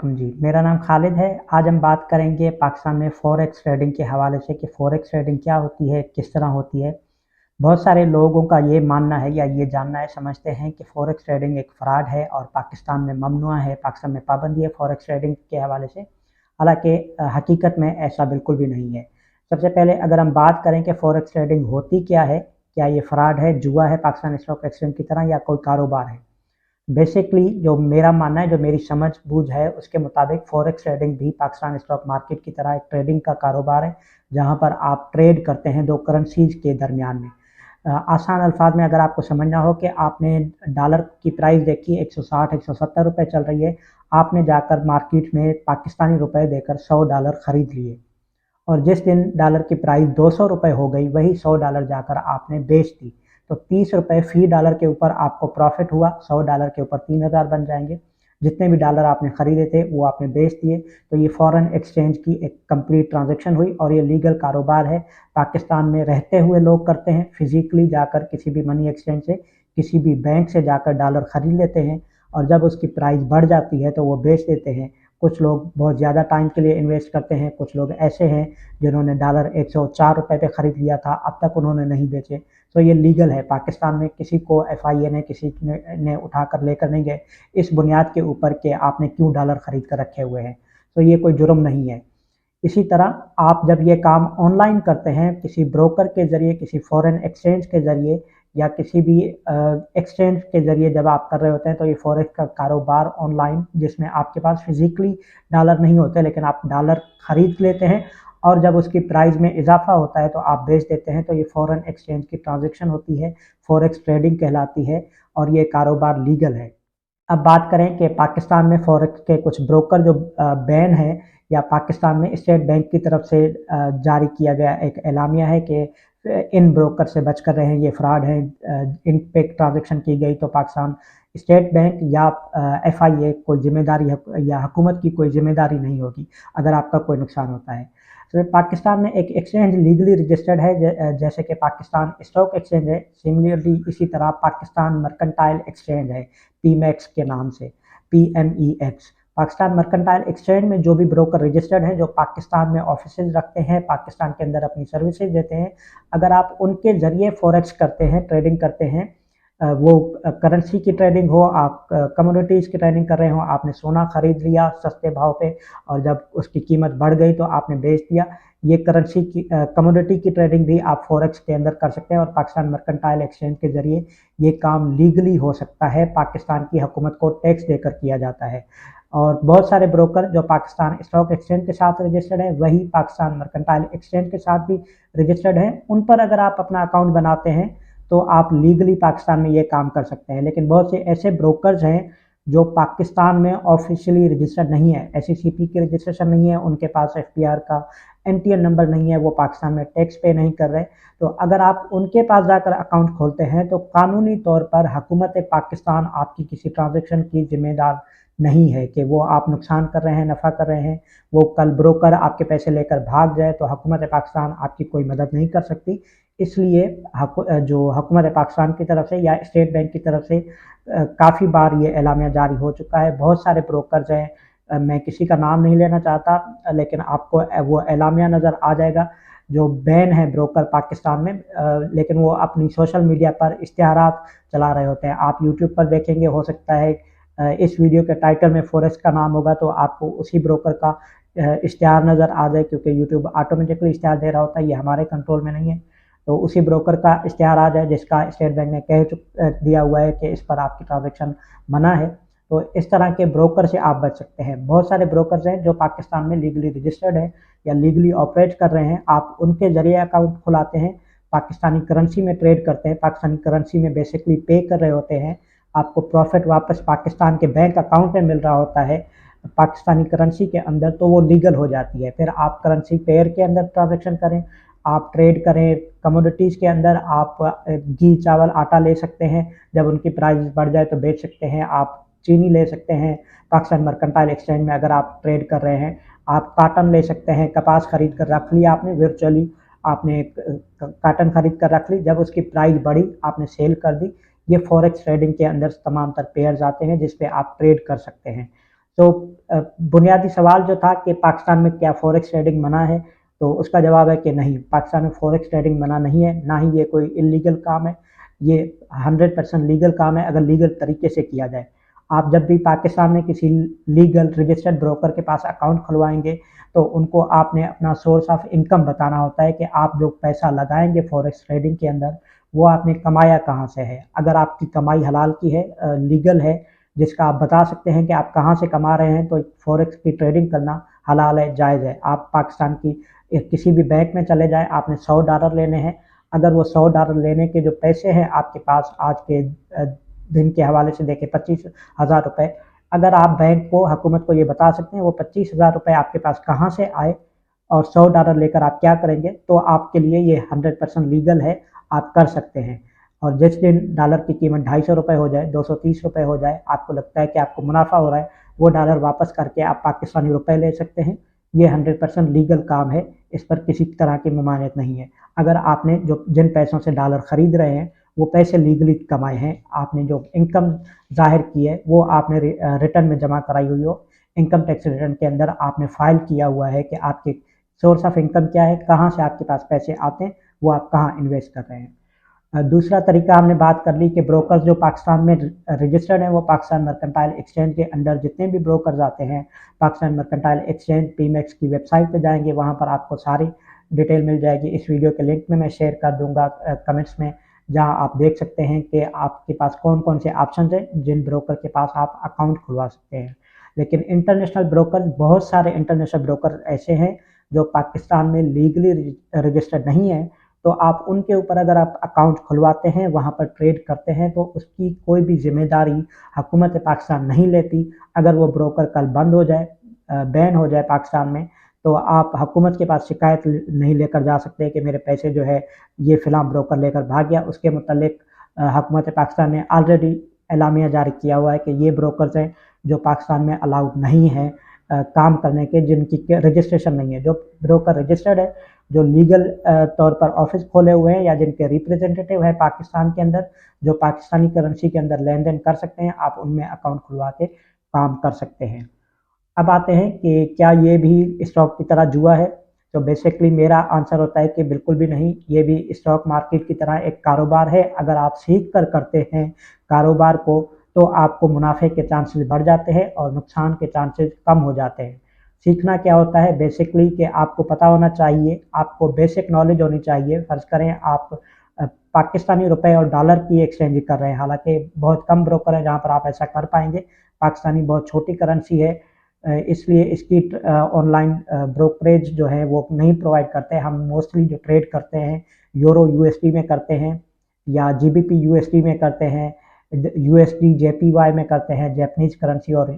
वालेकुम जी, मेरा नाम खालिद है। आज हम बात करेंगे पाकिस्तान में फ़ॉरेक्स ट्रेडिंग के हवाले से कि फ़ॉरेक्स ट्रेडिंग क्या होती है, किस तरह होती है। बहुत सारे लोगों का ये मानना है या ये जानना है, समझते हैं कि फ़ॉरेक्स ट्रेडिंग एक फ्रॉड है और पाकिस्तान में ममनुआ है, पाकिस्तान में पाबंदी है फ़ॉरेक्स ट्रेडिंग के हवाले से। हालाँकि हकीकत में ऐसा बिल्कुल भी नहीं है। सबसे पहले अगर हम बात करें कि फ़ॉरेक्स ट्रेडिंग होती क्या है, क्या ये फ्रॉड है, जुआ है पाकिस्तान स्टॉक एक्सचेंज की तरह या कोई कारोबार है? बेसिकली जो मेरा मानना है, जो मेरी समझ-बूझ है, उसके मुताबिक फ़ॉरेक्स ट्रेडिंग भी पाकिस्तान स्टॉक मार्केट की तरह एक ट्रेडिंग का कारोबार है, जहाँ पर आप ट्रेड करते हैं 2 करेंसीज़ के दरमियान में। आसान अल्फाज में अगर आपको समझना हो कि आपने डॉलर की प्राइस देखी 160-170 रुपए चल रही है, आपने जाकर मार्केट में पाकिस्तानी रुपए देकर $100 खरीद लिए और जिस दिन डॉलर की प्राइस 200 रुपए हो गई, वही $100 जाकर आपने बेच दी। तो 30 रुपए फ़ी डॉलर के ऊपर आपको प्रॉफ़िट हुआ, $100 के ऊपर 3000 बन जाएँगे। जितने भी डॉलर आपने खरीदे थे, वो आपने बेच दिए। तो ये फ़ॉरेन एक्सचेंज की एक कंप्लीट ट्रांज़ैक्शन हुई और ये लीगल कारोबार है। पाकिस्तान में रहते हुए लोग करते हैं, फ़िज़िकली जाकर किसी भी मनी एक्सचेंज से, किसी भी बैंक से जाकर डॉलर खरीद लेते हैं और जब उसकी प्राइस बढ़ जाती है, तो वो बेच देते हैं। कुछ लोग बहुत ज़्यादा टाइम के लिए इन्वेस्ट करते हैं, कुछ लोग ऐसे हैं जिन्होंने डॉलर 104 रुपए पे खरीद लिया था, अब तक उन्होंने नहीं बेचे। तो ये लीगल है, पाकिस्तान में किसी को एफआईए ने किसी ने उठाकर लेकर नहीं गए इस बुनियाद के ऊपर कि आपने क्यों डॉलर खरीद कर रखे हुए हैं। तो ये कोई जुर्म नहीं है। इसी तरह आप जब ये काम ऑनलाइन करते हैं किसी ब्रोकर के ज़रिए, किसी फॉरेन एक्सचेंज के ज़रिए या किसी भी एक्सचेंज के ज़रिए जब आप कर रहे होते हैं, तो ये फॉरेक्स का कारोबार ऑनलाइन जिसमें आपके पास फिज़िकली डॉलर नहीं होते, लेकिन आप डॉलर खरीद लेते हैं और जब उसकी प्राइस में इजाफा होता है तो आप बेच देते हैं, तो ये फॉरेन एक्सचेंज की ट्रांजैक्शन होती है, फॉरेक्स ट्रेडिंग कहलाती है और ये कारोबार लीगल है। अब बात करें कि पाकिस्तान में फ़ॉरेक्स के कुछ ब्रोकर जो बैन हैं या पाकिस्तान में स्टेट बैंक की तरफ से जारी किया गया एक एलामिया है कि इन ब्रोकर से बचकर रहें, ये फ्रॉड है। इन पे ट्रांजैक्शन की गई तो पाकिस्तान स्टेट बैंक या एफआईए कोई जिम्मेदारी या हुकूमत की कोई जिम्मेदारी नहीं होगी अगर आपका कोई नुकसान होता है। तो पाकिस्तान में एक एक्सचेंज लीगली रजिस्टर्ड है जैसे कि पाकिस्तान स्टॉक एक्सचेंज है, सिमिलरली इसी तरह पाकिस्तान मर्केंटाइल एक्सचेंज है पीमैक्स के नाम से, PMEX। पाकिस्तान मर्केंटाइल एक्सचेंज में जो भी ब्रोकर रजिस्टर्ड हैं, जो पाकिस्तान में ऑफिसेज रखते हैं, पाकिस्तान के अंदर अपनी सर्विसेज देते हैं, अगर आप उनके ज़रिए फॉरेक्स करते हैं, ट्रेडिंग करते हैं, वो करेंसी की ट्रेडिंग हो, आप कमोडिटीज़ की ट्रेडिंग कर रहे हो, आपने सोना खरीद लिया सस्ते भाव पे और जब उसकी कीमत बढ़ गई तो आपने बेच दिया। ये करेंसी की कमोडिटी की ट्रेडिंग भी आप फॉरेक्स के अंदर कर सकते हैं और पाकिस्तान मर्केंटाइल एक्सचेंज के ज़रिए ये काम लीगली हो सकता है, पाकिस्तान की हुकूमत को टैक्स देकर किया जाता है। और बहुत सारे ब्रोकर जो पाकिस्तान स्टॉक एक्सचेंज के साथ रजिस्टर्ड है, वही पाकिस्तान मर्केंटाइल एक्सचेंज के साथ भी रजिस्टर्ड है। उन पर अगर आप अपना अकाउंट बनाते हैं, तो आप लीगली पाकिस्तान में ये काम कर सकते हैं। लेकिन बहुत से ऐसे ब्रोकर्स हैं जो पाकिस्तान में ऑफिशियली रजिस्टर्ड नहीं है, SECP की रजिस्ट्रेशन नहीं है, उनके पास FPR का NTN नंबर नहीं है, वो पाकिस्तान में टैक्स पे नहीं कर रहे। तो अगर आप उनके पास जाकर अकाउंट खोलते हैं, तो कानूनी तौर पर हुकूमत पाकिस्तान आपकी किसी ट्रांजैक्शन की जिम्मेदार नहीं है कि वो आप नुकसान कर रहे हैं, नफ़ा कर रहे हैं। वो कल ब्रोकर आपके पैसे लेकर भाग जाए तो हुकूमत पाकिस्तान आपकी कोई मदद नहीं कर सकती। इसलिए जो हुकूमत पाकिस्तान की तरफ से या स्टेट बैंक की तरफ से काफ़ी बार ये एलामिया जारी हो चुका है। बहुत सारे ब्रोकर्स हैं, मैं किसी का नाम नहीं लेना चाहता, लेकिन आपको वो एलामिया नज़र आ जाएगा जो बैन है ब्रोकर पाकिस्तान में, लेकिन वो अपनी सोशल मीडिया पर इश्तिहारात चला रहे होते हैं। आप यूट्यूब पर देखेंगे, हो सकता है इस वीडियो के टाइटल में फॉरेक्स का नाम होगा तो आपको उसी ब्रोकर का इश्तिहार नज़र आ जाए, क्योंकि यूट्यूब ऑटोमेटिकली इश्तिहार दे रहा होता है, ये हमारे कंट्रोल में नहीं है। तो उसी ब्रोकर का इश्तिहार आ जाए जिसका स्टेट बैंक ने दिया हुआ है कि इस पर आपकी ट्रांजैक्शन मना है। तो इस तरह के ब्रोकर से आप बच सकते हैं। बहुत सारे ब्रोकर्स हैं जो पाकिस्तान में लीगली रजिस्टर्ड है या लीगली ऑपरेट कर रहे हैं, आप उनके ज़रिए अकाउंट खुलाते हैं, पाकिस्तानी करेंसी में ट्रेड करते हैं, पाकिस्तानी करेंसी में बेसिकली पे कर रहे होते हैं, आपको प्रॉफिट वापस पाकिस्तान के बैंक अकाउंट में मिल रहा होता है पाकिस्तानी करेंसी के अंदर, तो वो लीगल हो जाती है। फिर आप करेंसी पेयर के अंदर ट्रांजैक्शन करें, आप ट्रेड करें, कमोडिटीज़ के अंदर आप घी, चावल, आटा ले सकते हैं, जब उनकी प्राइस बढ़ जाए तो बेच सकते हैं। आप चीनी ले सकते हैं, पाकिस्तान मर्केंटाइल एक्सचेंज में अगर आप ट्रेड कर रहे हैं। आप काटन ले सकते हैं, कपास खरीद कर रख लिया आपने वर्चुअली, आपने काटन खरीद कर रख ली, जब उसकी प्राइस बढ़ी आपने सेल कर दी। ये फॉरेक्स ट्रेडिंग के अंदर तमाम तर पेयर्स आते हैं जिस पे आप ट्रेड कर सकते हैं। तो बुनियादी सवाल जो था कि पाकिस्तान में क्या फॉरेक्स ट्रेडिंग मना है, तो उसका जवाब है कि नहीं, पाकिस्तान में फॉरेक्स ट्रेडिंग मना नहीं है, ना ही ये कोई इल्लीगल काम है। ये 100% लीगल काम है अगर लीगल तरीके से किया जाए। आप जब भी पाकिस्तान में किसी लीगल रजिस्टर्ड ब्रोकर के पास अकाउंट खुलवाएंगे, तो उनको आपने अपना सोर्स ऑफ इनकम बताना होता है कि आप जो पैसा लगाएंगे फॉरेक्स ट्रेडिंग के अंदर, वो आपने कमाया कहाँ से है। अगर आपकी कमाई हलाल की है, लीगल है, जिसका आप बता सकते हैं कि आप कहाँ से कमा रहे हैं, तो फॉरेक्स की ट्रेडिंग करना हलाल है, जायज़ है। आप पाकिस्तान की किसी भी बैंक में चले जाएं, आपने $100 लेने हैं, अगर वो $100 लेने के जो पैसे हैं आपके पास आज के दिन के हवाले से देखें 25,000 रुपये, अगर आप बैंक को, हुकूमत को ये बता सकते हैं वो 25,000 रुपये आपके पास कहाँ से आए और $100 लेकर आप क्या करेंगे, तो आपके लिए ये 100% लीगल है, आप कर सकते हैं। और जिस दिन डॉलर की कीमत $250 हो जाए, $230 हो जाए, आपको लगता है कि आपको मुनाफा हो रहा है, वो डॉलर वापस करके आप पाकिस्तानी रुपए ले सकते हैं। ये 100% लीगल काम है, इस पर किसी तरह की ममानियत नहीं है। अगर आपने जो जिन पैसों से डॉलर खरीद रहे हैं वो पैसे लीगली कमाए हैं, आपने जो इनकम जाहिर की है वो आपने रिटर्न में जमा कराई हुई हो, इनकम टैक्स रिटर्न के अंदर आपने फाइल किया हुआ है कि आपके सोर्स ऑफ इनकम क्या है, कहाँ से आपके पास पैसे आते हैं, वो आप कहाँ इन्वेस्ट कर रहे हैं। दूसरा तरीका हमने बात कर ली कि ब्रोकर्स जो पाकिस्तान में रजिस्टर्ड हैं, वो पाकिस्तान मर्केंटाइल एक्सचेंज के अंडर जितने भी ब्रोकर्स आते हैं, पाकिस्तान मर्केंटाइल एक्सचेंज पीमेक्स की वेबसाइट पे जाएंगे, वहाँ पर आपको सारी डिटेल मिल जाएगी। इस वीडियो के लिंक में मैं शेयर कर दूंगा कमेंट्स में, जहाँ आप देख सकते हैं कि आपके पास कौन कौन से ऑप्शन हैं जिन ब्रोकर के पास आप अकाउंट खुलवा सकते हैं। लेकिन इंटरनेशनल ब्रोकर, बहुत सारे इंटरनेशनल ब्रोकर ऐसे हैं जो पाकिस्तान में लीगली रजिस्टर्ड नहीं है, तो आप उनके ऊपर अगर आप अकाउंट खुलवाते हैं, वहाँ पर ट्रेड करते हैं, तो उसकी कोई भी जिम्मेदारी हुकूमत पाकिस्तान नहीं लेती। अगर वो ब्रोकर कल बंद हो जाए, बैन हो जाए पाकिस्तान में, तो आप हुकूमत के पास शिकायत नहीं लेकर जा सकते कि मेरे पैसे जो है ये फ़िलाँ ब्रोकर लेकर भाग गया। उसके मुतल्लिक हुकूमत पाकिस्तान ने ऑलरेडी एलामिया जारी किया हुआ है कि ये ब्रोकर्स हैं जो पाकिस्तान में अलाउड नहीं है काम करने के, जिनकी रजिस्ट्रेशन नहीं है। जो ब्रोकर रजिस्टर्ड है, जो लीगल तौर पर ऑफिस खोले हुए हैं, या जिनके रिप्रेजेंटेटिव है पाकिस्तान के अंदर, जो पाकिस्तानी करेंसी के अंदर लेन देन कर सकते हैं, आप उनमें अकाउंट खुलवा के काम कर सकते हैं। अब आते हैं कि क्या ये भी स्टॉक की तरह जुआ है, तो बेसिकली मेरा आंसर होता है कि बिल्कुल भी नहीं। ये भी स्टॉक मार्केट की तरह एक कारोबार है। अगर आप सीख कर करते हैं कारोबार को, तो आपको मुनाफे के चांसेस बढ़ जाते हैं और नुकसान के चांसेस कम हो जाते हैं। सीखना क्या होता है बेसिकली कि आपको पता होना चाहिए, आपको बेसिक नॉलेज होनी चाहिए। फ़र्ज़ करें आप पाकिस्तानी रुपए और डॉलर की एक्सचेंज कर रहे हैं, हालांकि बहुत कम ब्रोकर है जहां पर आप ऐसा कर पाएंगे। पाकिस्तानी बहुत छोटी करेंसी है, इसलिए इसकी ऑनलाइन ब्रोकरेज जो है वो नहीं प्रोवाइड करते। हम मोस्टली जो ट्रेड करते हैं यूरो यूएसडी में करते हैं, या जीबीपी यूएसडी में करते हैं, यूएसडी जेपीवाई में करते हैं, जापानीज करेंसी और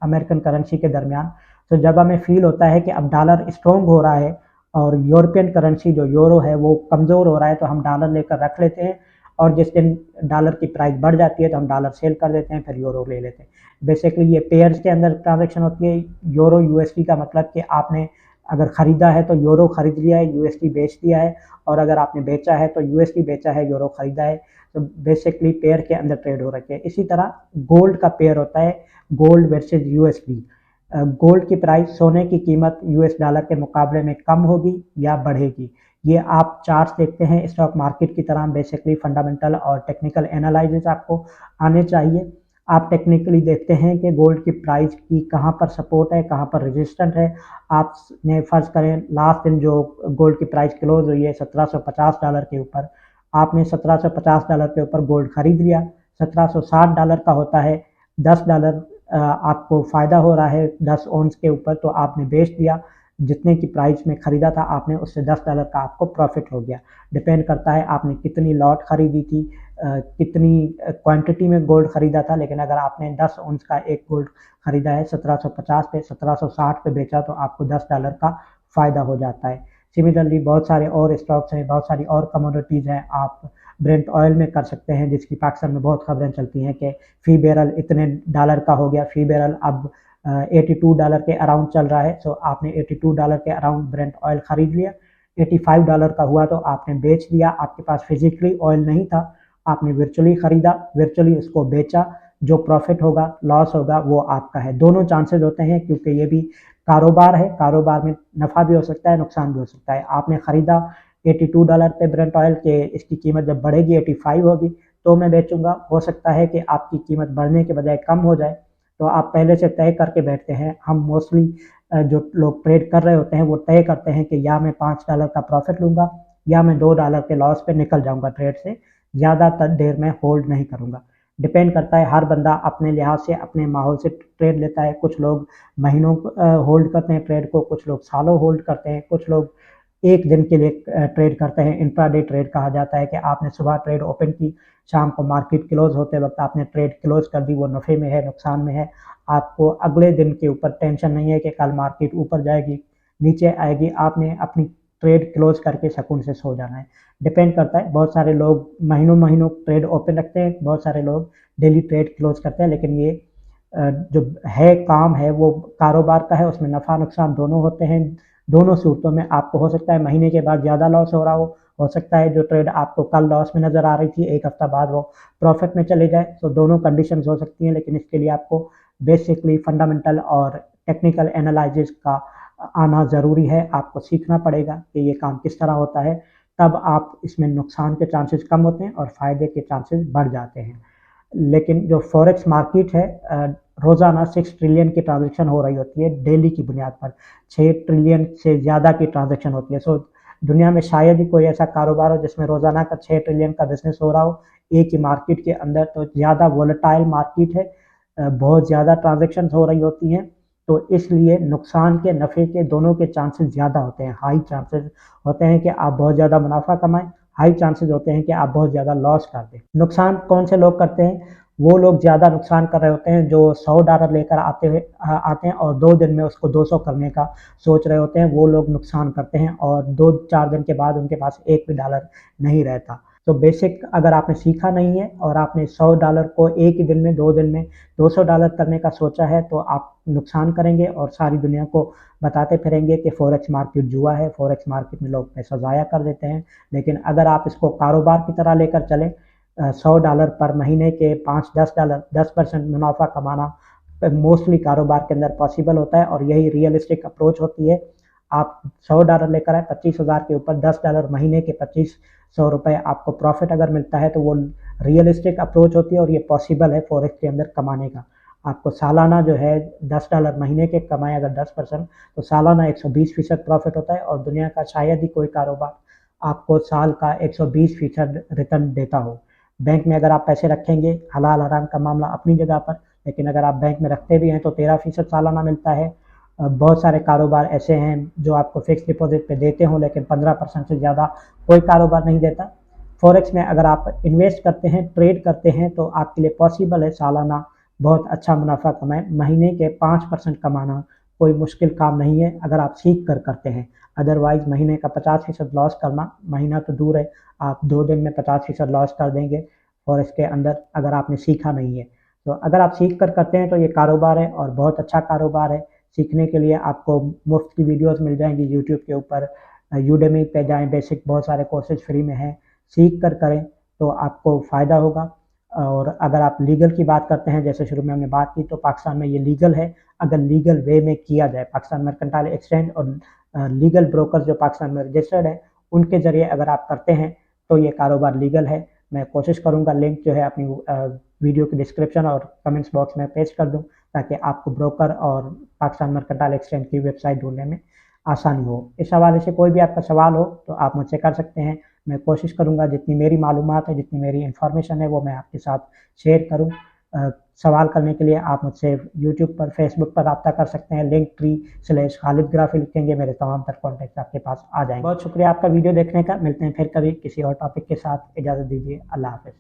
अमेरिकन करेंसी के दरमियान। तो जब हमें फील होता है कि अब डॉलर स्ट्रॉन्ग हो रहा है और यूरोपियन करेंसी जो यूरो है वो कमज़ोर हो रहा है, तो हम डॉलर लेकर रख लेते हैं, और जिस दिन डॉलर की प्राइस बढ़ जाती है तो हम डॉलर सेल कर देते हैं, फिर यूरो ले लेते हैं। बेसिकली ये पेयर्स के अंदर ट्रांजेक्शन होती है। यूरो यूएसडी का मतलब कि आपने अगर ख़रीदा है तो यूरो ख़रीद लिया है, यूएसडी बेच दिया है, और अगर आपने बेचा है तो यूएसडी बेचा है, यूरो ख़रीदा है। तो बेसिकली पेयर के अंदर ट्रेड हो रखे है। इसी तरह गोल्ड का पेयर होता है, गोल्ड वर्सेज यूएसडी। गोल्ड की प्राइस, सोने की कीमत यूएस डॉलर के मुकाबले में कम होगी या बढ़ेगी। ये आप चार्ट देखते हैं स्टॉक मार्केट की तरह। बेसिकली फंडामेंटल और टेक्निकल एनालिसिस आपको आने चाहिए। आप टेक्निकली देखते हैं कि गोल्ड की प्राइस की कहाँ पर सपोर्ट है, कहाँ पर रेजिस्टेंट है। आपने फ़र्ज़ करें लास्ट दिन जो गोल्ड की प्राइस क्लोज हुई है $1750 के ऊपर, आपने $1750 के ऊपर गोल्ड खरीद लिया। $1760 का होता है, $10 आपको फ़ायदा हो रहा है 10 ऑन्स के ऊपर, तो आपने बेच दिया। जितने की प्राइस में ख़रीदा था आपने, उससे $10 का आपको प्रॉफिट हो गया। डिपेंड करता है आपने कितनी लॉट ख़रीदी थी, कितनी क्वांटिटी में गोल्ड ख़रीदा था। लेकिन अगर आपने 10 ऑन्स का एक गोल्ड ख़रीदा है 1750 पे, 1760 पे बेचा, तो आपको $10 का फ़ायदा हो जाता है। सिमिलरली बहुत सारे और स्टॉक्स हैं, बहुत सारी और कमोडिटीज़ हैं। आप ब्रेंट ऑयल में कर सकते हैं, जिसकी पाकिस्तान में बहुत खबरें चलती हैं कि फ़ी बैरल इतने डॉलर का हो गया। फ़ी बैरल अब $82 के अराउंड चल रहा है। सो आपने $82 के अराउंड ब्रेंट ऑयल ख़रीद लिया। $85 का हुआ तो आपने बेच दिया। आपके पास फिजिकली ऑयल नहीं था, आपने वर्चुअली ख़रीदा, वर्चुअली उसको बेचा। जो प्रॉफिट होगा, लॉस होगा, वो आपका है। दोनों चांसेस होते हैं क्योंकि ये भी कारोबार है, कारोबार में नफ़ा भी हो सकता है, नुकसान भी हो सकता है। आपने ख़रीदा $82 पे ब्रेंट ऑयल के, इसकी कीमत जब बढ़ेगी 85 होगी तो मैं बेचूंगा। हो सकता है कि आपकी कीमत बढ़ने के बजाय कम हो जाए, तो आप पहले से तय करके बैठते हैं। हम मोस्टली जो लोग ट्रेड कर रहे होते हैं वो तय करते हैं कि या मैं $5 का प्रॉफिट लूँगा या मैं $2 के लॉस पे निकल जाऊँगा ट्रेड से, ज़्यादातर देर में होल्ड नहीं करूँगा। डिपेंड करता है, हर बंदा अपने लिहाज से, अपने माहौल से ट्रेड लेता है। कुछ लोग महीनों होल्ड करते हैं ट्रेड को, कुछ लोग सालों होल्ड करते हैं, कुछ लोग एक दिन के लिए ट्रेड करते हैं। इंट्राडे ट्रेड कहा जाता है कि आपने सुबह ट्रेड ओपन की, शाम को मार्केट क्लोज होते वक्त आपने ट्रेड क्लोज कर दी, वो नफ़े में है, नुकसान में है। आपको अगले दिन के ऊपर टेंशन नहीं है कि कल मार्केट ऊपर जाएगी, नीचे आएगी। आपने अपनी ट्रेड क्लोज करके सुकून से सो जाना है। डिपेंड करता है, बहुत सारे लोग महीनों महीनों ट्रेड ओपन रखते हैं, बहुत सारे लोग डेली ट्रेड क्लोज करते हैं। लेकिन ये जो है काम है वो कारोबार का है, उसमें नफ़ा नुकसान दोनों होते हैं। दोनों सूरतों में आपको हो सकता है महीने के बाद ज़्यादा लॉस हो रहा हो सकता है जो ट्रेड आपको कल लॉस में नज़र आ रही थी, एक हफ्ता बाद वो प्रॉफिट में चले जाए। तो दोनों कंडीशंस हो सकती हैं, लेकिन इसके लिए आपको बेसिकली फंडामेंटल और टेक्निकल एनालिसिस का आना ज़रूरी है। आपको सीखना पड़ेगा कि ये काम किस तरह होता है, तब आप इसमें नुकसान के चांसेस कम होते हैं और फ़ायदे के चांसेस बढ़ जाते हैं। लेकिन जो फॉरेक्स मार्केट है, रोज़ाना 6 ट्रिलियन की ट्रांजैक्शन हो रही होती है डेली की बुनियाद पर। 6 ट्रिलियन से ज़्यादा की ट्रांजैक्शन होती है। सो दुनिया में शायद ही कोई ऐसा कारोबार हो जिसमें रोज़ाना का 6 ट्रिलियन का बिजनेस हो रहा हो एक ही मार्केट के अंदर। तो ज़्यादा वोलेटाइल मार्केट है, बहुत ज़्यादा ट्रांजैक्शन हो रही होती हैं, तो इसलिए नुकसान के नफ़े के दोनों के चांसेस ज़्यादा होते हैं। हाई चांसेस होते हैं कि आप बहुत ज़्यादा मुनाफा कमाएं, हाई चांसेस होते हैं कि आप बहुत ज़्यादा लॉस कर दें। नुकसान कौन से लोग करते हैं? वो लोग ज़्यादा नुकसान कर रहे होते हैं जो $100 लेकर आते हैं और 2 दिन में उसको 200 करने का सोच रहे होते हैं। वो लोग नुकसान करते हैं और 2-4 दिन के बाद उनके पास एक भी डॉलर नहीं रहता। तो बेसिक अगर आपने सीखा नहीं है और आपने $100 को एक ही दिन में, 2 दिन में $200 करने का सोचा है, तो आप नुकसान करेंगे और सारी दुनिया को बताते फिरेंगे कि फॉरेक्स मार्केट जुआ है, फॉरेक्स मार्केट में लोग पैसा ज़ाया कर देते हैं। लेकिन अगर आप इसको कारोबार की तरह लेकर चलें, $100 पर महीने के 5-10 डॉलर, 10% मुनाफा कमाना मोस्टली कारोबार के अंदर पॉसिबल होता है और यही रियलिस्टिक अप्रोच होती है। आप $100 लेकर आए, 25,000 के ऊपर $10 महीने के 2500 रुपए आपको प्रॉफिट अगर मिलता है तो वो रियलिस्टिक अप्रोच होती है और ये पॉसिबल है फॉरेक्स के अंदर कमाने का। आपको सालाना जो है $10 महीने के कमाए अगर 10%, तो सालाना 120% प्रॉफिट होता है और दुनिया का शायद ही कोई कारोबार आपको साल का 120% रिटर्न देता हो। बैंक में अगर आप पैसे रखेंगे, हलाल हराम का मामला अपनी जगह पर, लेकिन अगर आप बैंक में रखते भी हैं तो 13% सालाना मिलता है। बहुत सारे कारोबार ऐसे हैं जो आपको फिक्स डिपॉजिट पे देते हों, लेकिन 15% से ज़्यादा कोई कारोबार नहीं देता। फॉरेक्स में अगर आप इन्वेस्ट करते हैं, ट्रेड करते हैं, तो आपके लिए पॉसिबल है सालाना बहुत अच्छा मुनाफा कमाएं। महीने के 5% कमाना कोई मुश्किल काम नहीं है अगर आप सीख कर करते हैं। अदरवाइज महीने का 50% लॉस करना, महीना तो दूर है, आप 2 दिन में 50% लॉस कर देंगे और इसके अंदर अगर आपने सीखा नहीं है। तो अगर आप सीख कर करते हैं तो ये कारोबार है और बहुत अच्छा कारोबार है। सीखने के लिए आपको मुफ्त की वीडियोस मिल जाएंगी यूट्यूब के ऊपर। यूडेमी पे जाएं, बेसिक बहुत सारे कोर्सेज फ्री में हैं, सीख कर करें तो आपको फ़ायदा होगा। और अगर आप लीगल की बात करते हैं, जैसे शुरू में हमने बात की, तो पाकिस्तान में ये लीगल है अगर लीगल वे में किया जाए। पाकिस्तान मर्केंटाइल एक्सचेंज और लीगल ब्रोकर जो पाकिस्तान में रजिस्टर्ड है, उनके ज़रिए अगर आप करते हैं तो ये कारोबार लीगल है। मैं कोशिश करूँगा लिंक जो है अपनी वीडियो के डिस्क्रिप्शन और कमेंट्स बॉक्स में पेस्ट कर दूँ, ताकि आपको ब्रोकर और पाकिस्तान मर्केंटाइल एक्सचेंज की वेबसाइट ढूंढने में आसानी हो। इस हवाले से कोई भी आपका सवाल हो तो आप मुझसे कर सकते हैं। मैं कोशिश करूँगा जितनी मेरी मालूमात है, जितनी मेरी इन्फॉर्मेशन है, वो मैं आपके साथ शेयर करूँ। सवाल करने के लिए आप मुझसे यूट्यूब पर, फेसबुक पर रब्ता कर सकते हैं। Linktree/खालिद ग्राफी लिखेंगे, मेरे तमाम तर कॉन्टैक्ट आपके पास आ जाएंगे। बहुत शुक्रिया आपका वीडियो देखने का। मिलते हैं फिर कभी किसी और टॉपिक के साथ। इजाज़त दीजिए। अल्लाह हाफ़िज़।